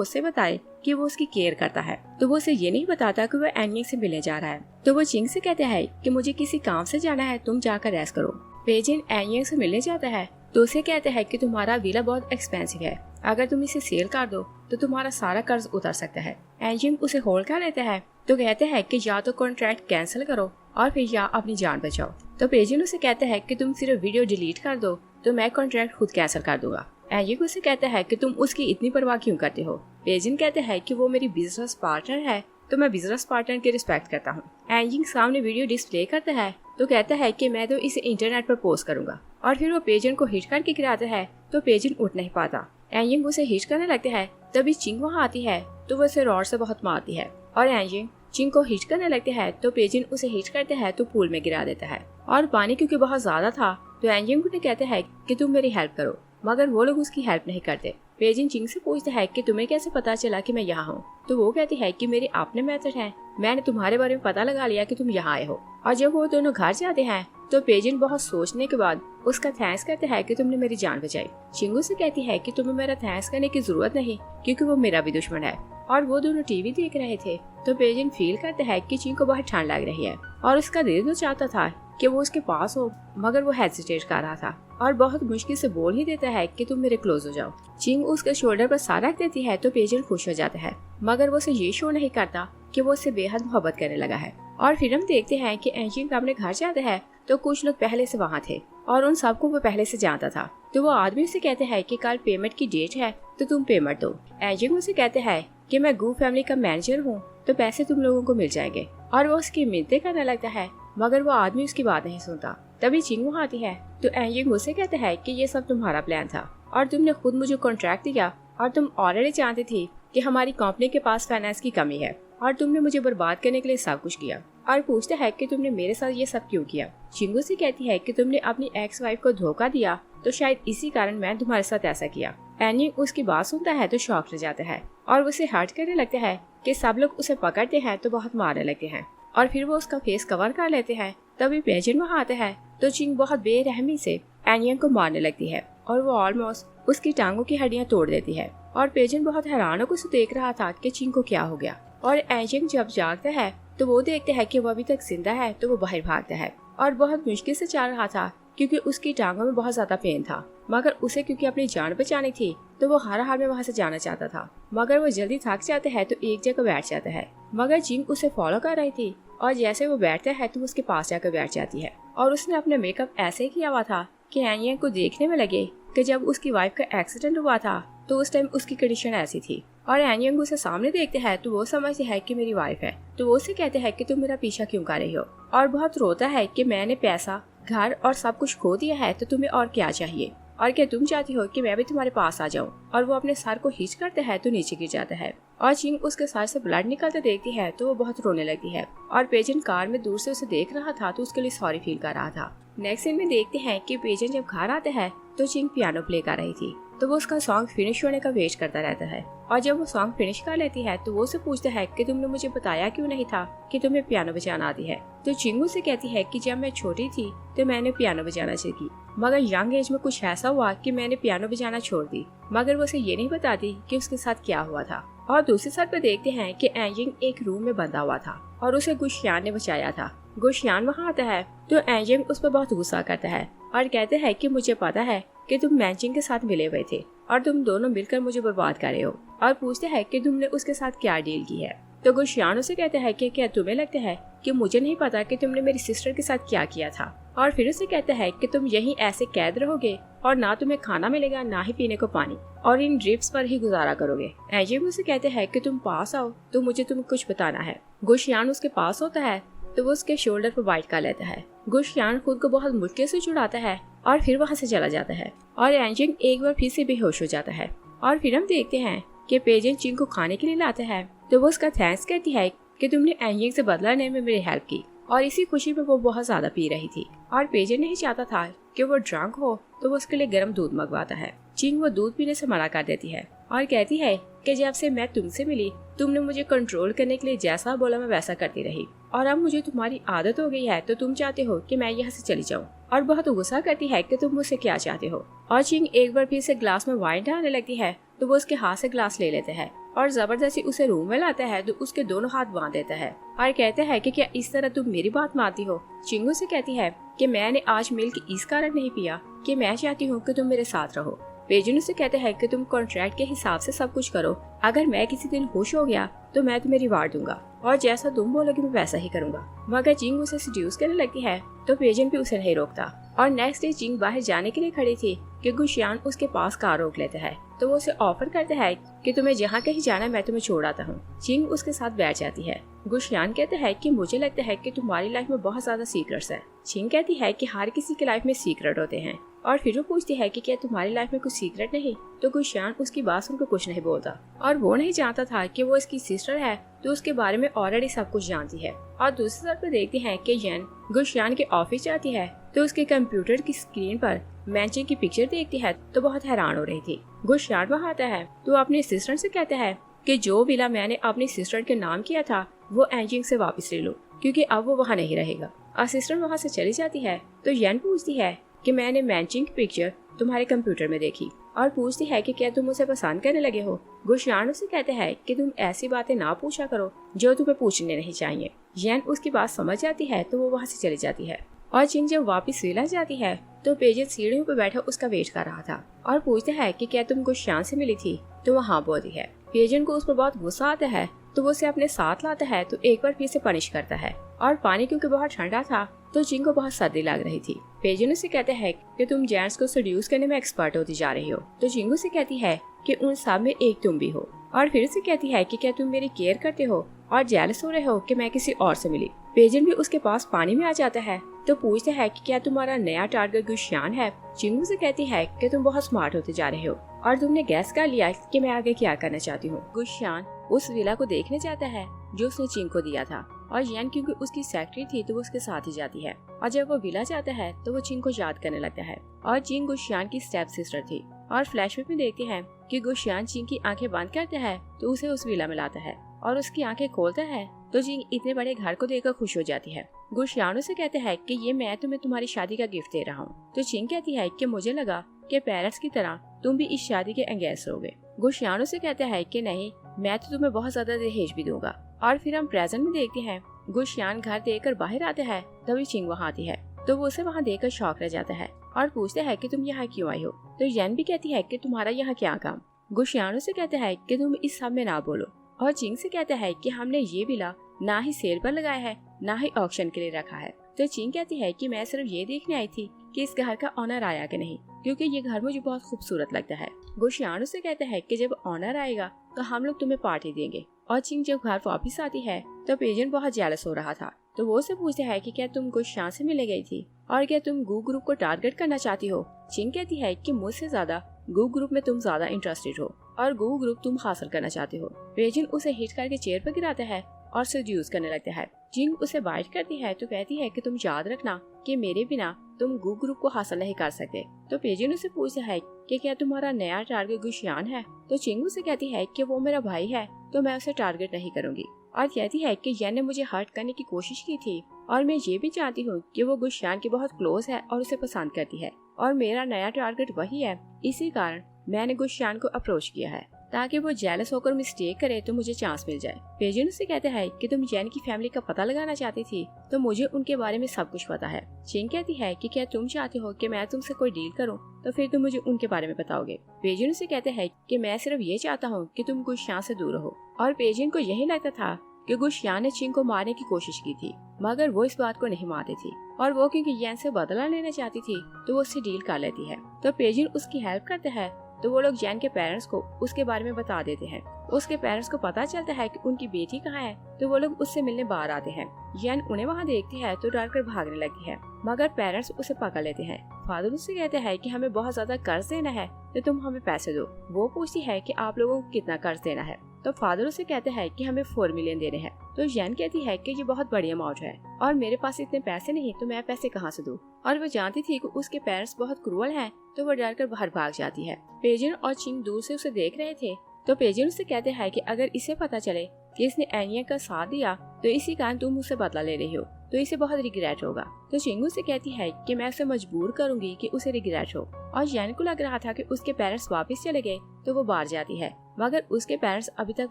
[SPEAKER 1] उससे बताए कि वो उसकी केयर करता है, तो वो उसे ये नहीं बताता कि वो एनियंग से मिलने जा रहा है। तो वो चिंग से कहता है कि मुझे किसी काम से जाना है, तुम जाकर रेस्ट करो। पेजिन एनियंग से मिलने जाता है तो उसे कहते हैं कि तुम्हारा विला बहुत एक्सपेंसिव है, अगर तुम इसे सेल कर दो तो तुम्हारा सारा कर्ज उतर सकता है। एनियंग उसे होल्ड कर लेता है तो कहते हैं कि या तो कॉन्ट्रैक्ट कैंसिल करो और फिर या अपनी जान बचाओ। तो पेजिन उसे कहता है कि तुम सिर्फ वीडियो डिलीट कर दो तो मैं कॉन्ट्रैक्ट खुद कैंसिल कर दूंगा। एनियंग उसे कहता है कि तुम उसकी इतनी परवाह क्यों करते हो। पेजिन कहते हैं कि वो मेरी बिजनेस पार्टनर है तो मैं बिजनेस पार्टनर की रिस्पेक्ट करता हूँ। एनियंग सामने वीडियो डिस्प्ले करता है तो कहता है कि मैं तो इसे इंटरनेट पर पोस्ट करूंगा, और फिर वो पेजिन को हिट करके गिराता है तो पेजिन उठ नहीं पाता। एनियंग उसे हिट करने लगते है, तभी चिंग वहाँ आती है तो वो उसे रॉड से बहुत मारती है, और एनियंग चिंग को हिट करने लगते हैं तो पेजिन उसे हिट करते हैं तो पूल में गिरा देता है। और पानी क्योंकि बहुत ज्यादा था तो एनियंग उन्हें कहते हैं कि तुम मेरी हेल्प करो, मगर वो लोग उसकी हेल्प नहीं करते। पेजिन चिंग से पूछता है कि तुम्हें कैसे पता चला कि मैं यहाँ हूँ, तो वो कहती है कि मेरे अपने मेथड है, मैंने तुम्हारे बारे में पता लगा लिया कि तुम यहाँ आए हो। और जब वो दोनों घर जाते हैं तो पेजिन बहुत सोचने के बाद उसका थैंक्स करता है कि तुमने मेरी जान बचाई। चिंगू से कहती है कि तुम्हें मेरा थैंक्स करने की जरूरत नहीं क्योंकि वो मेरा भी दुश्मन है। और वो दोनों टीवी देख रहे थे तो पेजिन फील करता है कि चिंग को बहुत ठंड लग रही है, और उसका दिल तो चाहता था कि वो उसके पास हो, मगर वो हेजिटेट कर रहा था और बहुत मुश्किल से बोल ही देता है कि तुम मेरे क्लोज हो जाओ। चिंग उसके शोल्डर पर सर रख देती है तो पेजिन खुश हो जाता है, मगर वो उसे ये शो नहीं करता कि वो उससे बेहद मोहब्बत करने लगा है। और फिर हम देखते हैं कि एनियंग अपने घर जाता है तो कुछ लोग पहले से वहाँ थे और उन सबको वो पहले से जानता था। तो वो आदमी उसे कहते हैं कि कल पेमेंट की डेट है तो तुम पेमेंट दो। एनियंग उसे कहते हैं कि मैं गू फैमिली का मैनेजर हूँ तो पैसे तुम लोगों को मिल जाएंगे, और वो उसकी मिन्नतें करने लगता है, मगर वो आदमी उसकी बात नहीं सुनता। तभी चिंग वहाँ आती है तो एनियंग उसे कहते हैं कि ये सब तुम्हारा प्लान था और तुमने खुद मुझे कॉन्ट्रैक्ट दिया, और तुम ऑलरेडी जानती थी कि हमारी कंपनी के पास फाइनेंस की कमी है और तुमने मुझे बर्बाद करने के लिए सब कुछ किया। और पूछता है कि तुमने मेरे साथ ये सब क्यों किया। चिंगू से कहती है कि तुमने अपनी एक्स वाइफ को धोखा दिया तो शायद इसी कारण मैं तुम्हारे साथ ऐसा किया। एनियंग उसकी बात सुनता है तो शॉक रह जाता है और उसे हर्ट करने लगता है कि सब लोग उसे पकड़ते हैं तो बहुत मारने लगते हैं, और फिर वो उसका फेस कवर कर लेते हैं। तभी पेजिन वहाँ आता है तो चिंग बहुत बेरहमी से एनियंग को मारने लगती है और वो ऑलमोस्ट उसकी टांगों की हड्डियां तोड़ देती है। और पेजिन बहुत हैरान होकर उसे देख रहा था कि चिंग को क्या हो गया। और एनियंग जब जागता है तो वो देखते है कि वो अभी तक जिंदा है तो वो बाहर भागता है और बहुत मुश्किल से चल रहा था क्योंकि उसकी टांगों में बहुत ज्यादा पेन था, मगर उसे क्योंकि अपनी जान बचानी थी तो वो हर हाल में वहाँ से जाना चाहता था। मगर वो जल्दी थक जाता है तो एक जगह बैठ जाता है, मगर चिंग उसे फॉलो कर रही थी और जैसे वो बैठता है तो उसके पास जाकर बैठ जाती है। और उसने अपना मेकअप ऐसे किया हुआ था कि एनियंग को देखने में लगे कि जब उसकी वाइफ का एक्सीडेंट हुआ था तो उस टाइम उसकी कंडीशन ऐसी थी। और एनियंग उसे सामने देखते हैं तो वो समझते है कि मेरी वाइफ है, तो वो उसे कहते हैं कि तुम मेरा पीछा क्यों कर रही हो, और बहुत रोता है कि मैंने पैसा घर और सब कुछ खो दिया है तो तुम्हें और क्या चाहिए, और क्या तुम चाहती हो कि मैं भी तुम्हारे पास आ जाऊं। और वो अपने सर को हिच करता है तो नीचे गिर जाता है और चिंग उसके सर से ब्लड निकलते देखती है तो वो बहुत रोने लगती है। और पेजिन कार में दूर से उसे देख रहा था तो उसके लिए सॉरी फील कर रहा था। नेक्स्ट सीन में देखते हैं कि पेजिन जब घर आता है तो चिंग पियानो प्ले कर रही थी तो वो उसका सॉन्ग फिनिश होने का वेट करता रहता है। और जब वो सॉन्ग फिनिश कर लेती है तो वो उसे पूछता है कि तुमने मुझे बताया क्यों नहीं था कि तुम्हें पियानो बजाना आती है। तो चिंगू से कहती है कि जब मैं छोटी थी तो मैंने पियानो बजाना सीखी, मगर यंग एज में कुछ ऐसा हुआ कि मैंने पियानो बजाना छोड़ दी, मगर वो उसे ये नहीं बताती कि उसके साथ क्या हुआ था। और दूसरी साइड पर देखते हैं कि एनियंग एक रूम में बंधा हुआ था और उसे गुशियान ने बचाया था। गुशियान वहाँ आता है तो एनियंग उस पर बहुत गुस्सा करता है और कहते हैं कि मुझे पता है कि तुम मैचिंग के साथ मिले हुए थे और तुम दोनों मिलकर मुझे बर्बाद कर रहे हो, और पूछते हैं कि तुमने उसके साथ क्या डील की है। तो गुशियान उसे कहते हैं कि क्या तुम्हें लगता है कि मुझे नहीं पता कि तुमने मेरी सिस्टर के साथ क्या किया था। और फिर उसे कहता है कि तुम यहीं ऐसे कैद रहोगे और ना तुम्हें खाना मिलेगा ना ही पीने को पानी, और इन ड्रिप्स पर ही गुजारा करोगे। एनियंग उसे कहते हैं कि तुम पास आओ तो मुझे तुम्हें कुछ बताना है। गुशियान उसके पास होता है तो वो उसके शोल्डर पर बाइट कर लेता है। गुशियान खुद को बहुत मुश्किल से छुड़ाता है और फिर वहाँ से चला जाता है और एनियंग एक बार फिर से बेहोश हो जाता है। और फिर हम देखते हैं कि पेजिन चिंग को खाने के लिए लाता है तो वो उसका थैंक्स कहती है कि तुमने एनियंग से बदला लेने में मेरी हेल्प की, और इसी खुशी में वो बहुत ज्यादा पी रही थी। और पेजिन नहीं चाहता था कि वो ड्रंक हो तो वो उसके लिए गर्म दूध मंगवाता है। चिंग वो दूध पीने से मना कर देती है और कहती है कि जब से मैं तुमसे मिली तुमने मुझे कंट्रोल करने के लिए जैसा बोला मैं वैसा करती रही, और अब मुझे तुम्हारी आदत हो गई है तो तुम चाहते हो कि मैं यहाँ से चली जाऊँ, और बहुत गुस्सा करती है कि तुम मुझसे क्या चाहते हो। और चिंग एक बार फिर से ग्लास में वाइन डालने लगती है तो वो उसके हाथ से ग्लास ले लेते हैं और जबरदस्ती उसे रूम में लाता है तो उसके दोनों हाथ बांध देता है और कहते हैं कि क्या इस तरह तुम मेरी बात मानती हो। चिंग उसे कहती है कि मैंने आज मिल्क इस कारण नहीं पिया कि मैं चाहती हूँ कि तुम मेरे साथ रहो। पेजुन उसे कहते हैं कि तुम कॉन्ट्रैक्ट के हिसाब से सब कुछ करो, अगर मैं किसी दिन खुश हो गया तो मैं तुम्हें रिवार्ड दूंगा और जैसा तुम बोलोगे मैं वैसा ही करूंगा। मगर चिंग उसे सेड्यूस करने लगती है तो पेजुन भी उसे नहीं रोकता। और नेक्स्ट डे चिंग बाहर जाने के लिए खड़ी थी कि गुशियान उसके पास कार रोक लेता है तो वो उसे ऑफर करता है कि तुम्हें जहाँ कहीं जाना मैं तुम्हें छोड़ आता हूँ। चिंग उसके साथ बैठ जाती है। गुशियान कहता है कि मुझे लगता है कि तुम्हारी लाइफ में बहुत ज्यादा सीक्रेट्स है। चिंग कहती है कि हर किसी की लाइफ में सीक्रेट होते हैं और फिर वो पूछती है कि क्या तुम्हारी लाइफ में कुछ सीक्रेट नहीं, तो गुशियान उसकी बात सुनकर कुछ नहीं बोलता और वो नहीं जानता था कि वो इसकी सिस्टर है तो उसके बारे में ऑलरेडी सब कुछ जानती है। और दूसरी तरफ देखते हैं कि येन गुशियान के ऑफिस जाती है तो उसके कंप्यूटर की स्क्रीन पर मैचिंग की पिक्चर देखती है तो बहुत हैरान हो रही थी। गुशियान वहाँ आता है तो अपनी सिस्टर से कहता है कि जो विला मैंने अपनी सिस्टर के नाम किया था वो एंजिंग से वापस ले लो क्योंकि अब वो वहाँ नहीं रहेगा। और सिस्टर वहाँ से चली जाती है तो येन पूछती है कि मैंने मैचिंग की पिक्चर तुम्हारे कंप्यूटर में देखी और पूछती है कि क्या तुम उसे पसंद करने लगे हो। गुशियान उसे कहते हैं कि तुम ऐसी बातें ना पूछा करो जो तुम्हें पूछने नहीं चाहिए। येन उसकी बात समझ जाती है तो वो वहाँ से चली जाती है। और चिंग जब वापस विला जाती है तो पेजन सीढ़ियों पर बैठा उसका वेट कर रहा था और पूछता है कि क्या तुम गुशियान से मिली थी, तो वो हाँ बोलती है। पेजन को उस पर बहुत गुस्सा आता है तो वो उसे अपने साथ लाता है तो एक बार फिर से पनिश करता है। और पानी क्योंकि बहुत ठंडा था तो चिंग को बहुत सर्दी लग रही थी। पेजन उसे कहते हैं कि तुम जेंट्स को सेड्यूस करने में एक्सपर्ट होती जा रही हो, तो चिंग उसे कहती है कि उन सब में एक तुम भी हो। और फिर उसे कहती है कि क्या तुम मेरी केयर करते हो और जेलस हो रहे हो कि मैं किसी और से मिली। पेजन भी उसके पास पानी में आ जाता है तो पूछता है कि क्या तुम्हारा नया टारगेट गुशियान है। चिंग उसे कहती है कि तुम बहुत स्मार्ट होते जा रहे हो और तुमने गैस कर लिया कि मैं आगे क्या करना चाहती हूँ। गुशियान उस विला को देखने जाता है जो उसने चिंग को दिया था और येन क्योंकि उसकी सेक्रेटरी थी तो वो उसके साथ ही जाती है। और जब वो विला जाता है तो वो चिंग को याद करने लगता है और चिंग गुशियान की स्टेप सिस्टर थी। और फ्लैशबैक में देखते हैं कि गुशियान चिंग की आंखें बंद करता है तो उसे उस विला में लाता है और उसकी आंखें खोलता है तो चिंग इतने बड़े घर को देखकर खुश हो जाती है। गुशियान उसे कहते हैं कि ये मैं तुम्हें तुम्हारी शादी का गिफ्ट दे रहा हूँ, तो चिंग कहती है कि मुझे लगा कि पेरेंट्स की तरह तुम भी इस शादी के एंगेज रहोगे। गुशियान उसे कहता है कि नहीं, मैं तो तुम्हें बहुत ज्यादा दहेज भी दूंगा। और फिर हम प्रेजेंट में देखते हैं गुशियान घर देखकर बाहर आता है तभी चिंग वहाँ आती है तो वो उसे वहाँ देखकर शॉक रह जाता है और पूछता है कि तुम यहाँ क्यों आई हो, तो येन भी कहती है कि तुम्हारा यहाँ क्या काम। गुशियान उसे कहता है कि तुम इस सब में ना बोलो और चिंग से कहता है कि हमने ये विला ना ही सेल पर लगाया है ना ही ऑक्शन के लिए रखा है। तो चिंग कहती है कि मैं सिर्फ ये देखने आई थी कि इस घर का ऑनर आया कि नहीं, क्योंकि ये घर मुझे बहुत खूबसूरत लगता है। गुशियान उसे कहता है कि जब ऑनर आएगा तो हम लोग तुम्हें पार्टी देंगे। और चिंग जब घर वापस आती है तो पेजन बहुत जेलस हो रहा था तो वो उसे पूछता है कि क्या तुम गुशियान से मिले गई थी और क्या तुम गू ग्रुप को टारगेट करना चाहती हो। चिंग कहती है कि मुझसे ज्यादा गू ग्रुप में तुम ज्यादा इंटरेस्टेड हो और गू ग्रुप तुम हासिल करना चाहते हो। पेजन उसे हिट करके चेयर पर गिराता है और सेड्यूस करने लगता है। चिंग उसे बाइट करती है तो कहती है कि तुम याद रखना कि मेरे बिना तुम गू ग्रुप को हासिल नहीं कर सकते। तो पेजन उसे पूछता है कि क्या तुम्हारा नया टारगेट गुशियान है, तो चिंग उसे कहती है कि वो मेरा भाई है तो मैं उसे टारगेट नहीं करूंगी। और कहती है कि येन ने मुझे हर्ट करने की कोशिश की थी और मैं ये भी जानती हूँ कि वो गुशियान की बहुत क्लोज है और उसे पसंद करती है और मेरा नया टारगेट वही है, इसी कारण मैंने गुशियान को अप्रोच किया है ताकि वो जेलस होकर मिस्टेक करे तो मुझे चांस मिल जाए। पेजन उससे कहता है कि तुम येन की फैमिली का पता लगाना चाहती थी तो मुझे उनके बारे में सब कुछ पता है। चिंग कहती है कि क्या तुम चाहते हो कि मैं तुमसे कोई डील करूं तो फिर तुम मुझे उनके बारे में बताओगे। पेजन उसे कहते हैं कि मैं सिर्फ ये चाहता हूँ कि तुम गुशियान से दूर रहो। और पेजन को यही लगता था कि गुशियान ने चिंग को मारने की कोशिश की थी मगर वो इस बात को नहीं मानती थी और वो क्योंकि येन से बदला लेना चाहती थी तो वो उससे डील कर लेती है। तो पेजन उसकी हेल्प करता है तो वो लोग येन के पेरेंट्स को उसके बारे में बता देते हैं। उसके पेरेंट्स को पता चलता है कि उनकी बेटी कहाँ है तो वो लोग उससे मिलने बाहर आते हैं। येन उन्हें वहाँ देखती है तो डर कर भागने लगती है मगर पेरेंट्स उसे पकड़ लेते हैं। फादर उससे कहते हैं कि हमें बहुत ज्यादा कर्ज देना है तो तुम हमें पैसे दो। वो पूछती है कि आप लोगों को कितना कर्ज देना है, तो फादर उसे कहते हैं कि हमें 4 मिलियन देने हैं। तो येन कहती है कि ये बहुत बड़ी अमाउंट है और मेरे पास इतने पैसे नहीं तो मैं पैसे कहाँ से दूँ। और वो जानती थी कि उसके पेरेंट्स बहुत क्रूअल हैं तो वो डर कर बाहर भाग जाती है। पेजन और चिंग दूर से उसे देख रहे थे तो पेजन उससे कहते हैं कि अगर इसे पता चले कि इसने एनिया का साथ दिया तो इसी कारण तुम मुझसे बदला ले रही हो, तो इसे बहुत रिग्रेट होगा। तो चिंगू से कहती है कि मैं उसे मजबूर करूंगी कि उसे रिग्रेट हो। और येन को लग रहा था कि उसके पेरेंट्स वापस चले गए तो वो बाहर जाती है, मगर उसके पेरेंट्स अभी तक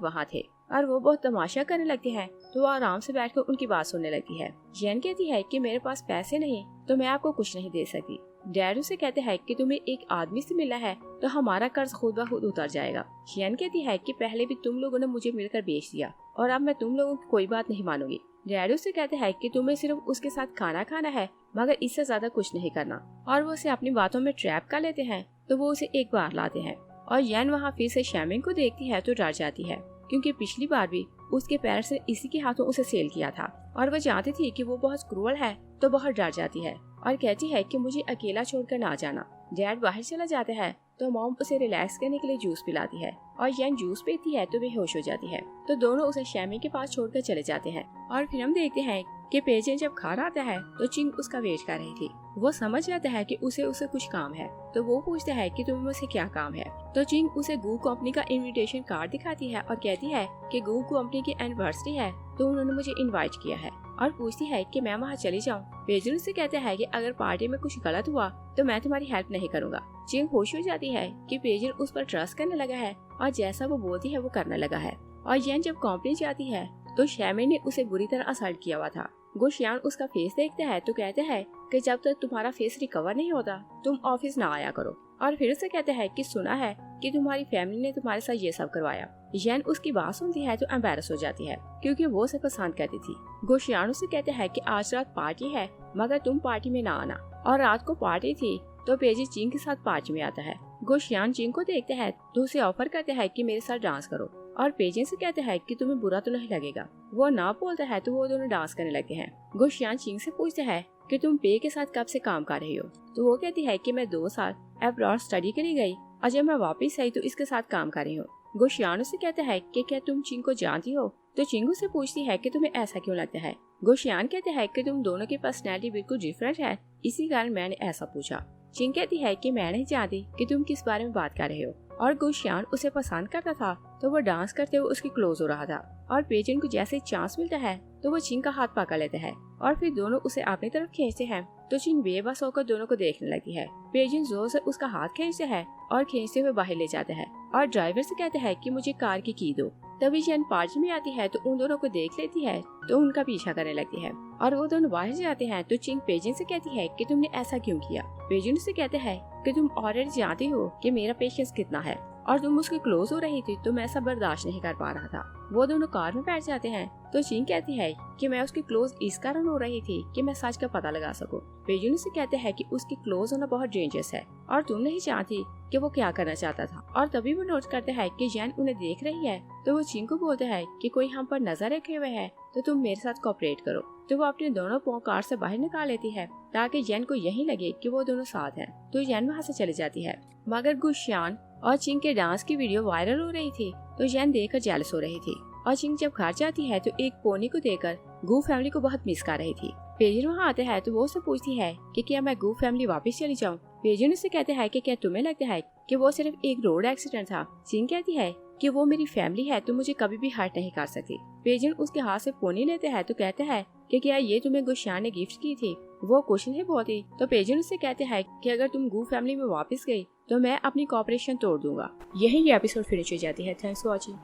[SPEAKER 1] वहाँ थे और वो बहुत तमाशा करने लगते हैं। तो वो आराम से बैठकर उनकी बात सुनने लगती है। येन कहती है कि मेरे पास पैसे नहीं तो मैं आपको कुछ नहीं दे सकती। डैड उसे कहते हैं कि तुम्हें एक आदमी से मिला है तो हमारा कर्ज खुद ब खुद उतर जाएगा। येन कहती है कि पहले भी तुम लोगों ने मुझे मिलकर बेच दिया और अब मैं तुम लोगों की कोई बात नहीं मानूंगी। डैड उसे कहते हैं कि तुम्हें सिर्फ उसके साथ खाना खाना है, मगर इससे ज्यादा कुछ नहीं करना। और वो उसे अपनी बातों में ट्रैप कर लेते हैं। तो वो उसे एक बार लाते हैं और येन वहाँ फिर से शैमिंग को देखती है तो डर जाती है, क्योंकि पिछली बार भी उसके पेरेंट्स ने इसी के हाथों उसे सेल किया था और वो जानती थी कि वो बहुत क्रूअल है। तो बहुत डर जाती है और कहती है कि मुझे अकेला छोड़कर ना जाना। डैड बाहर चला जाता है तो मॉम उसे रिलैक्स करने के लिए जूस पिलाती है और येन जूस पीती है तो बेहोश हो जाती है। तो दोनों उसे शैमी के पास छोड़कर चले जाते हैं। और फिर हम देखते हैं कि पेजेंट जब घर आता है तो चिंग उसका वेट कर रही थी। वो समझ जाता है कि उसे कुछ काम है, तो वो पूछता है कि तुम्हें मुझसे क्या काम है। तो चिंग उसे गू कंपनी का इनविटेशन कार्ड दिखाती है और कहती है कि गू कंपनी की एनिवर्सरी है तो उन्होंने मुझे इनवाइट किया है और पूछती है कि मैं वहाँ चली जाऊँ। पेजेंट से कहते हैं कि अगर पार्टी में कुछ गलत हुआ तो मैं तुम्हारी हेल्प नहीं करूँगा। चिंग खुश हो जाती है कि पेजेंट उस पर ट्रस्ट करने लगा है और जैसा वो बोलती है वो करने लगा है। और येन जब कंपनी जाती है तो शैमी ने उसे बुरी तरह असल्ट किया हुआ था। गुशियान उसका फेस देखता है तो कहते हैं कि जब तक तुम्हारा फेस रिकवर नहीं होता तुम ऑफिस ना आया करो। और फिर से कहते हैं कि सुना है कि तुम्हारी फैमिली ने तुम्हारे साथ ये सब करवाया। येन उसकी बात सुनती है तो एम्बैरस हो जाती है, क्योंकि वो उसे पसंद करती थी। गुशियान उसे कहते हैं कि आज रात पार्टी है, मगर तुम पार्टी में ना आना। और रात को पार्टी थी तो पेजी चिंग के साथ पार्टी में आता है। गुशियान चिंग को देखते हैं तो उसे ऑफर करते हैं कि मेरे साथ डांस करो। और पेजेंट से कहते हैं कि तुम्हें बुरा तो नहीं लगेगा। वो ना बोलता है तो वो दोनों डांस करने लगते हैं। गुशियान चिंग से पूछते हैं कि तुम पे के साथ कब से काम कर रही हो। तो वो कहती है कि मैं 2 साल अब्रॉड स्टडी के लिए गई और जब मैं वापस आई तो इसके साथ काम कर रही हूँ। गुशियान से कहता है कि क्या तुम चिंग को जानती हो। तो चिंग से पूछती है कि तुम्हें ऐसा क्यों लगता है। गुशियान कहते हैं कि तुम दोनों की पर्सनैलिटी बिल्कुल डिफरेंट है, इसी कारण मैंने ऐसा पूछा। चिंग कहती है कि मैं नहीं जानती कि तुम किस बारे में बात कर रहे हो। और गुशियान उसे पसंद करता था तो वो डांस करते हुए उसके क्लोज हो रहा था। और पेजेंट को जैसे चांस मिलता है तो वो चिंग का हाथ पकड़ लेता है और फिर दोनों उसे अपनी तरफ खींचते हैं। तो चिंग बेबस होकर दोनों को देखने लगती है। पेजेंट जोर से उसका हाथ खींचता है और खींचते हुए बाहर ले जाता है और ड्राइवर से कहता है कि मुझे कार की की दो। तभी जेन पार्टी में आती है तो उन दोनों को देख लेती है तो उनका पीछा करने लगती है और वो दोनों बाहर जाते हैं। तो चिंग पेजेंट से कहती है कि तुमने ऐसा क्यों किया। पेजेंट से कहते हैं कि तुम ऑलरेडी जानती हो कि मेरा पेशेंस कितना है और तुम उसके क्लोज हो रही थी तो मैं सब बर्दाश्त नहीं कर पा रहा था। वो दोनों कार में बैठ जाते हैं तो चिंग कहती है कि मैं उसके क्लोज इस कारण हो रही थी कि मैं सच का पता लगा सकूं। पेजुन से कहते हैं कि उसके क्लोज होना बहुत डेंजरस है और तुम नहीं चाहती कि वो क्या करना चाहता था। और तभी वो नोट करते हैं कि जैन उन्हें देख रही है तो वो चिंग को बोलता है कि कोई हम पर नजर रखे हुए है तो तुम मेरे साथ कोऑपरेट करो। तो वो अपने दोनों पांव कार से बाहर निकाल लेती है ताकि जैन को यही लगे कि वो दोनों साथ हैं। तो जैन वहाँ से चली जाती है, मगर गुशियान और चिंग के डांस की वीडियो वायरल हो रही थी तो जैन देखकर जेलस हो रही थी। और चिंग जब घर जाती है तो एक पोनी को देखकर गू फैमिली को बहुत मिस कर रही थी। पेजिन वहाँ आते हैं तो वो उससे पूछती है कि क्या मैं गू फैमिली वापस चली जाऊँ। पेजिन उससे कहते हैं कि क्या तुम्हें लगता है कि वो सिर्फ एक रोड एक्सीडेंट था। चिंग कहती है कि वो मेरी फैमिली है तो मुझे कभी भी हर्ट नहीं कर सकती। पेजिन उसके हाथ से पोनी लेते हैं तो कहते हैं कि क्या ये तुम्हें गुशियान ने गिफ्ट की थी। वो कुछ नहीं बोलती तो पेजिन उससे कहते हैं कि अगर तुम गू फैमिली में वापस गई तो मैं अपनी कॉपरेशन तोड़ दूंगा। यही ये एपिसोड फिनिश हो जाती है। Thanks for watching.